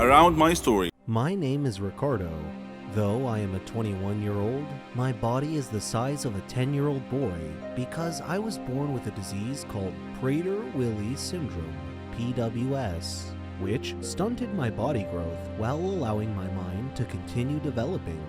around my story. My name is Ricardo. Though I am a 21-year-old, my body is the size of a 10-year-old boy because I was born with a disease called Prader-Willi syndrome, PWS, which stunted my body growth while allowing my mind to continue developing.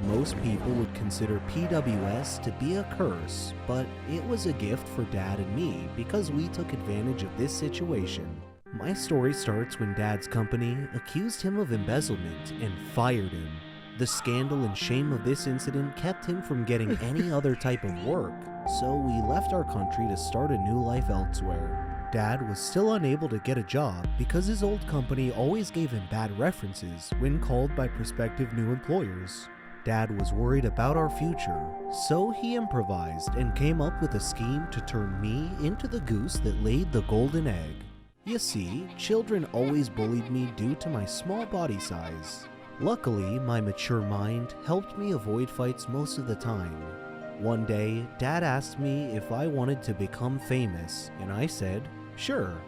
Most people would consider PWS to be a curse, but it was a gift for Dad and me because we took advantage of this situation. My story starts when Dad's company accused him of embezzlement and fired him. The scandal and shame of this incident kept him from getting any other type of work, so we left our country to start a new life elsewhere. Dad was still unable to get a job because his old company always gave him bad references when called by prospective new employers. Dad was worried about our future, so he improvised and came up with a scheme to turn me into the goose that laid the golden egg. You see, children always bullied me due to my small body size. Luckily, my mature mind helped me avoid fights most of the time. One day, Dad asked me if I wanted to become famous, and I said, sure.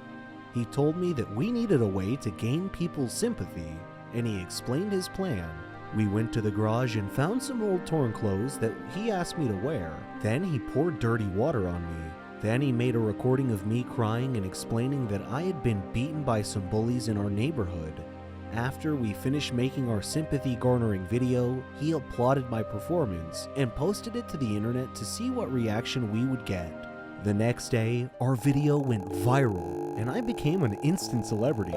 He told me that we needed a way to gain people's sympathy, and he explained his plan. We went to the garage and found some old torn clothes that he asked me to wear. Then he poured dirty water on me. Then he made a recording of me crying and explaining that I had been beaten by some bullies in our neighborhood. After we finished making our sympathy-garnering video, he applauded my performance and posted it to the internet to see what reaction we would get. The next day, our video went viral, and I became an instant celebrity.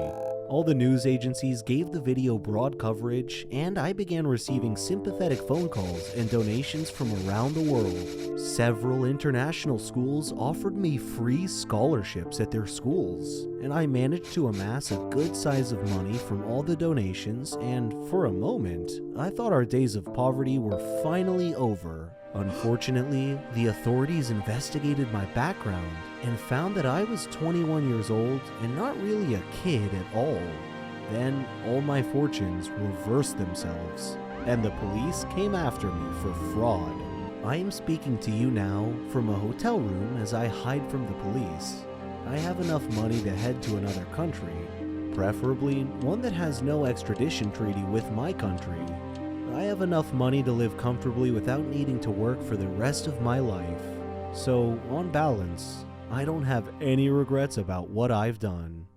All the news agencies gave the video broad coverage, and I began receiving sympathetic phone calls and donations from around the world. Several international schools offered me free scholarships at their schools, and I managed to amass a good size of money from all the donations, and for a moment, I thought our days of poverty were finally over. Unfortunately, the authorities investigated my background and found that I was 21 years old and not really a kid at all. Then all my fortunes reversed themselves, and the police came after me for fraud. I am speaking to you now from a hotel room as I hide from the police. I have enough money to head to another country, preferably one that has no extradition treaty with my country. I have enough money to live comfortably without needing to work for the rest of my life. So, on balance, I don't have any regrets about what I've done.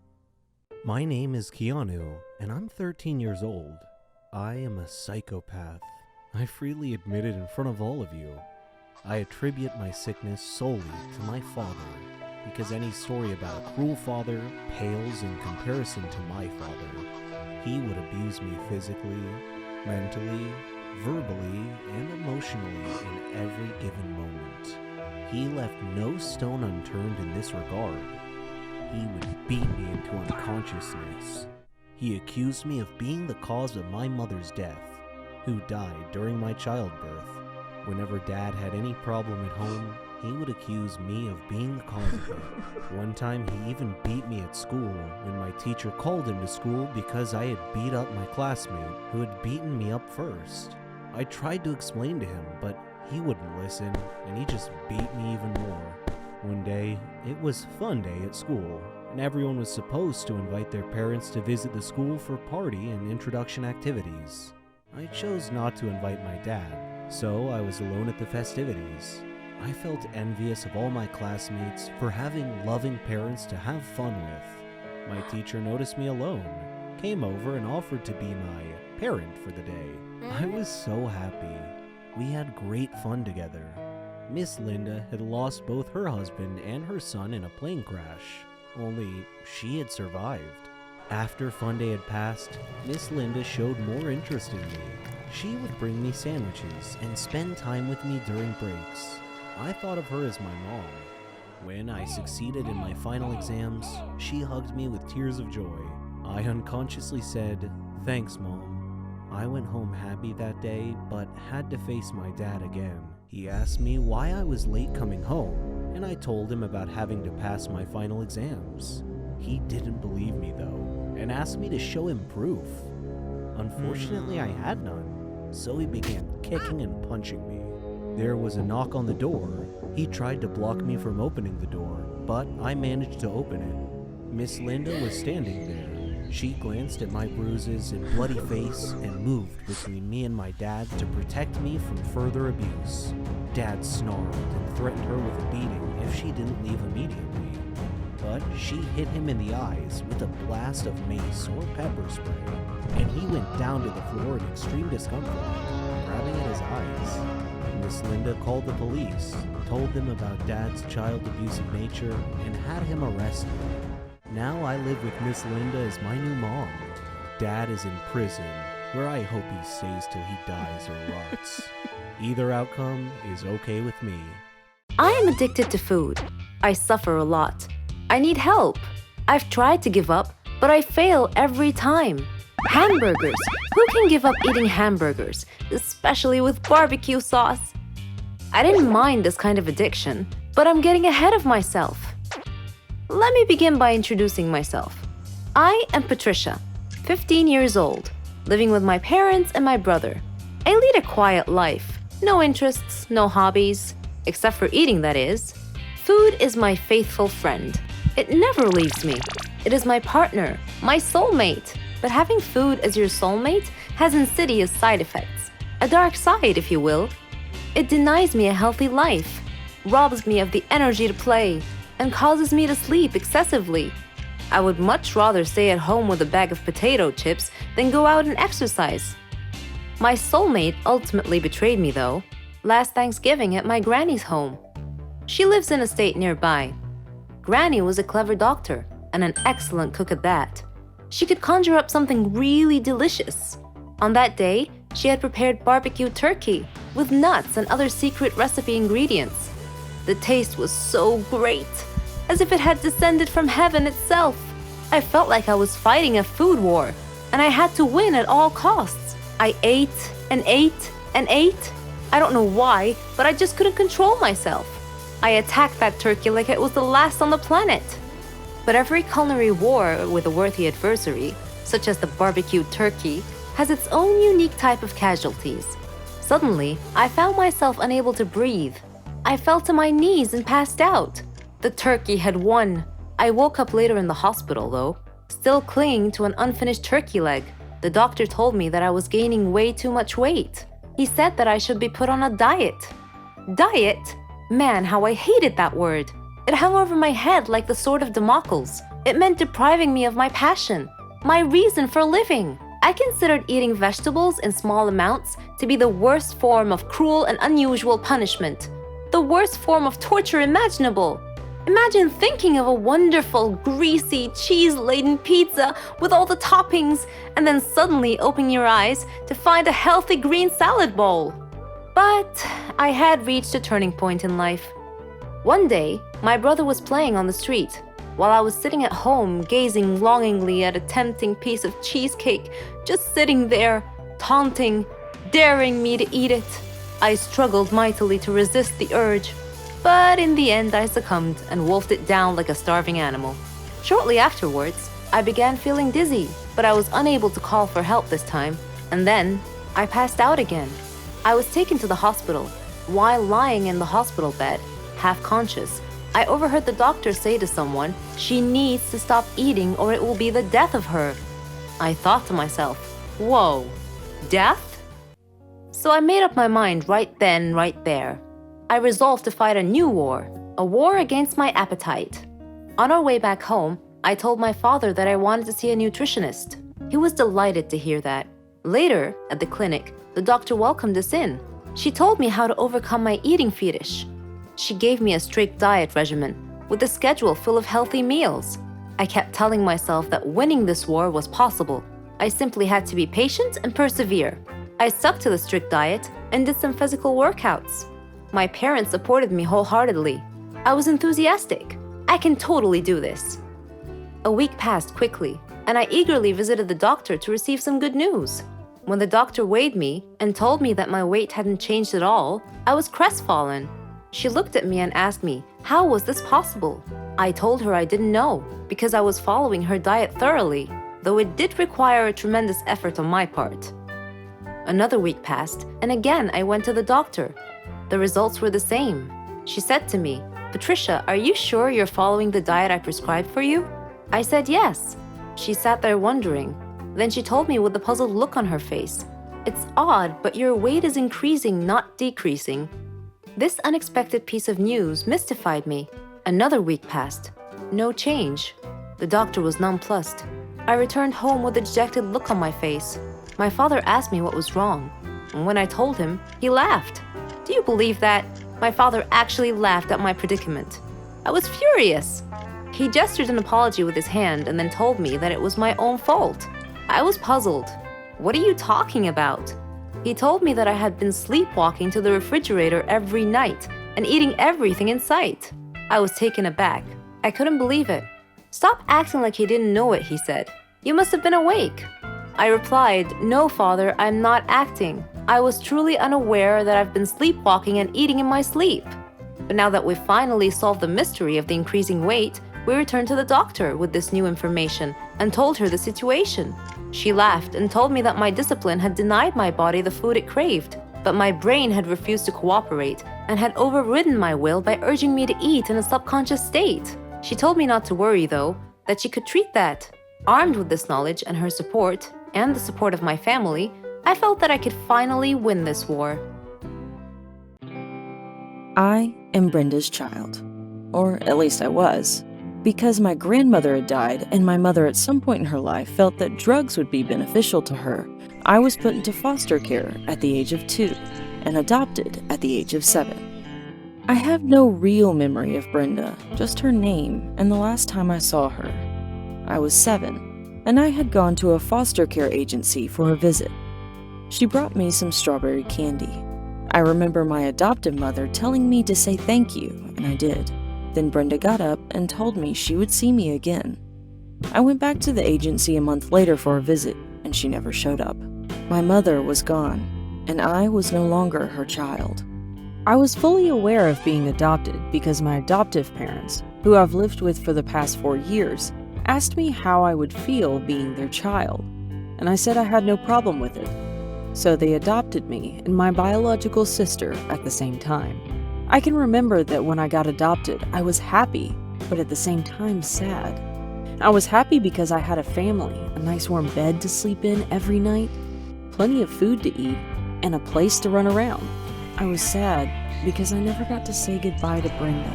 My name is Keanu, and I'm 13 years old. I am a psychopath. I freely admit it in front of all of you. I attribute my sickness solely to my father, because any story about a cruel father pales in comparison to my father. He would abuse me physically, mentally, verbally, and emotionally in every given moment. He left no stone unturned in this regard. He would beat me into unconsciousness. He accused me of being the cause of my mother's death, who died during my childbirth. Whenever Dad had any problem at home, he would accuse me of being the cause of it. One time he even beat me at school when my teacher called him to school because I had beat up my classmate who had beaten me up first. I tried to explain to him, but he wouldn't listen, and he just beat me even more. One day, it was fun day at school, and everyone was supposed to invite their parents to visit the school for party and introduction activities. I chose not to invite my dad, so I was alone at the festivities. I felt envious of all my classmates for having loving parents to have fun with. My teacher noticed me alone, came over and offered to be my parent for the day. I was so happy. We had great fun together. Miss Linda had lost both her husband and her son in a plane crash, only she had survived. After fun day had passed, Miss Linda showed more interest in me. She would bring me sandwiches and spend time with me during breaks. I thought of her as my mom. When I succeeded in my final exams, she hugged me with tears of joy. I unconsciously said, "Thanks, Mom." I went home happy that day, but had to face my dad again. He asked me why I was late coming home, and I told him about having to pass my final exams. He didn't believe me though, and asked me to show him proof. Unfortunately, I had none, so he began kicking and punching me. There was a knock on the door. He tried to block me from opening the door, but I managed to open it. Miss Linda was standing there. She glanced at my bruises and bloody face and moved between me and my dad to protect me from further abuse. Dad snarled and threatened her with a beating if she didn't leave immediately. But she hit him in the eyes with a blast of mace or pepper spray, and he went down to the floor in extreme discomfort, grabbing at his eyes. Miss Linda called the police, told them about Dad's child abusive nature, and had him arrested. Now I live with Miss Linda as my new mom. Dad is in prison, where I hope he stays till he dies or rots. Either outcome is okay with me. I am addicted to food. I suffer a lot. I need help. I've tried to give up, but I fail every time. Hamburgers. Who can give up eating hamburgers, especially with barbecue sauce? I didn't mind this kind of addiction, but I'm getting ahead of myself. Let me begin by introducing myself. I am Patricia, 15 years old, living with my parents and my brother. I lead a quiet life. No interests, no hobbies, except for eating, that is. Food is my faithful friend. It never leaves me. It is my partner, my soulmate. But having food as your soulmate has insidious side effects. A dark side, if you will. It denies me a healthy life, robs me of the energy to play, and causes me to sleep excessively. I would much rather stay at home with a bag of potato chips than go out and exercise. My soulmate ultimately betrayed me, though, last Thanksgiving at my granny's home. She lives in a state nearby. Granny was a clever doctor and an excellent cook at that. She could conjure up something really delicious. On that day, she had prepared barbecue turkey with nuts and other secret recipe ingredients. The taste was so great, as if it had descended from heaven itself. I felt like I was fighting a food war, and I had to win at all costs. I ate and ate and ate. I don't know why, but I just couldn't control myself. I attacked that turkey like it was the last on the planet. But every culinary war with a worthy adversary, such as the barbecued turkey, has its own unique type of casualties. Suddenly, I found myself unable to breathe. I fell to my knees and passed out. The turkey had won. I woke up later in the hospital, though, still clinging to an unfinished turkey leg. The doctor told me that I was gaining way too much weight. He said that I should be put on a diet. Diet? Man, how I hated that word. It hung over my head like the sword of Damocles. It meant depriving me of my passion, my reason for living. I considered eating vegetables in small amounts to be the worst form of cruel and unusual punishment, the worst form of torture imaginable. Imagine thinking of a wonderful, greasy, cheese-laden pizza with all the toppings and then suddenly opening your eyes to find a healthy green salad bowl. But I had reached a turning point in life. One day, my brother was playing on the street, while I was sitting at home gazing longingly at a tempting piece of cheesecake, just sitting there, taunting, daring me to eat it. I struggled mightily to resist the urge, but in the end I succumbed and wolfed it down like a starving animal. Shortly afterwards, I began feeling dizzy, but I was unable to call for help this time, and then I passed out again. I was taken to the hospital. While lying in the hospital bed, half conscious, I overheard the doctor say to someone, "She needs to stop eating or it will be the death of her." I thought to myself, whoa, death? So I made up my mind right then, right there. I resolved to fight a new war, a war against my appetite. On our way back home, I told my father that I wanted to see a nutritionist. He was delighted to hear that. Later, at the clinic, the doctor welcomed us in. She told me how to overcome my eating fetish. She gave me a strict diet regimen with a schedule full of healthy meals. I kept telling myself that winning this war was possible. I simply had to be patient and persevere. I stuck to the strict diet and did some physical workouts. My parents supported me wholeheartedly. I was enthusiastic. I can totally do this. A week passed quickly, and I eagerly visited the doctor to receive some good news. When the doctor weighed me and told me that my weight hadn't changed at all, I was crestfallen. She looked at me and asked me, how was this possible? I told her I didn't know, because I was following her diet thoroughly, though it did require a tremendous effort on my part. Another week passed, and again I went to the doctor. The results were the same. She said to me, "Patricia, are you sure you're following the diet I prescribed for you?" I said yes. She sat there wondering. Then she told me with a puzzled look on her face. It's odd, but your weight is increasing, not decreasing. This unexpected piece of news mystified me. Another week passed. No change. The doctor was nonplussed. I returned home with a dejected look on my face. My father asked me what was wrong. And when I told him, he laughed. Do you believe that? My father actually laughed at my predicament. I was furious. He gestured an apology with his hand and then told me that it was my own fault. I was puzzled. What are you talking about? He told me that I had been sleepwalking to the refrigerator every night and eating everything in sight. I was taken aback. I couldn't believe it. Stop acting like he didn't know it, he said. You must have been awake. I replied, no, father, I'm not acting. I was truly unaware that I've been sleepwalking and eating in my sleep. But now that we've finally solved the mystery of the increasing weight, we returned to the doctor with this new information and told her the situation. She laughed and told me that my discipline had denied my body the food it craved, but my brain had refused to cooperate and had overridden my will by urging me to eat in a subconscious state. She told me not to worry, though, that she could treat that. Armed with this knowledge and her support, and the support of my family, I felt that I could finally win this war. I am Brenda's child. Or at least I was. Because my grandmother had died and my mother at some point in her life felt that drugs would be beneficial to her, I was put into foster care at the age of 2 and adopted at the age of 7. I have no real memory of Brenda, just her name and the last time I saw her. I was 7, and I had gone to a foster care agency for a visit. She brought me some strawberry candy. I remember my adoptive mother telling me to say thank you, and I did. Then Brenda got up and told me she would see me again. I went back to the agency a month later for a visit, and she never showed up. My mother was gone, and I was no longer her child. I was fully aware of being adopted because my adoptive parents, who I've lived with for the past 4 years, asked me how I would feel being their child, and I said I had no problem with it. So they adopted me and my biological sister at the same time. I can remember that when I got adopted, I was happy, but at the same time sad. I was happy because I had a family, a nice warm bed to sleep in every night, plenty of food to eat, and a place to run around. I was sad because I never got to say goodbye to Brenda,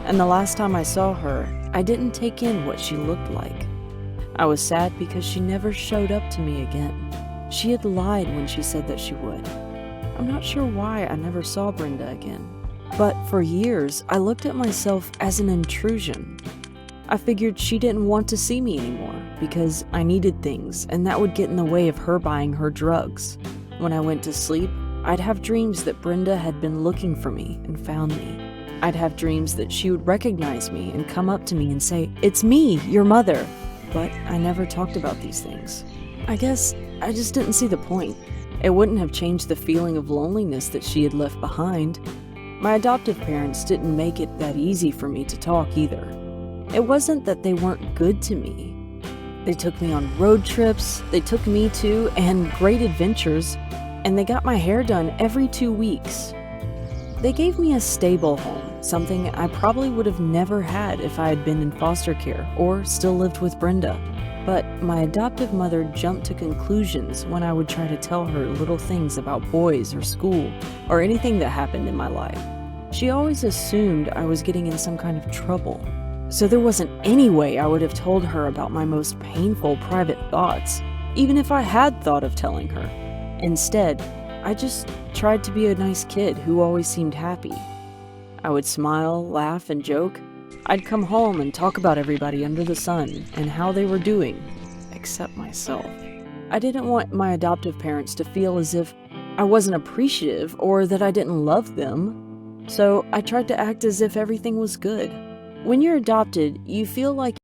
and the last time I saw her, I didn't take in what she looked like. I was sad because she never showed up to me again. She had lied when she said that she would. I'm not sure why I never saw Brenda again. But for years, I looked at myself as an intrusion. I figured she didn't want to see me anymore because I needed things and that would get in the way of her buying her drugs. When I went to sleep, I'd have dreams that Brenda had been looking for me and found me. I'd have dreams that she would recognize me and come up to me and say, "It's me, your mother." But I never talked about these things. I guess I just didn't see the point. It wouldn't have changed the feeling of loneliness that she had left behind. My adoptive parents didn't make it that easy for me to talk either. It wasn't that they weren't good to me. They took me on road trips, they took me to and great adventures, and they got my hair done every 2 weeks. They gave me a stable home, something I probably would have never had if I had been in foster care or still lived with Brenda. But my adoptive mother jumped to conclusions when I would try to tell her little things about boys or school or anything that happened in my life. She always assumed I was getting in some kind of trouble. So there wasn't any way I would have told her about my most painful private thoughts, even if I had thought of telling her. Instead, I just tried to be a nice kid who always seemed happy. I would smile, laugh, and joke. I'd come home and talk about everybody under the sun and how they were doing, except myself. I didn't want my adoptive parents to feel as if I wasn't appreciative or that I didn't love them, so I tried to act as if everything was good. When you're adopted, you feel like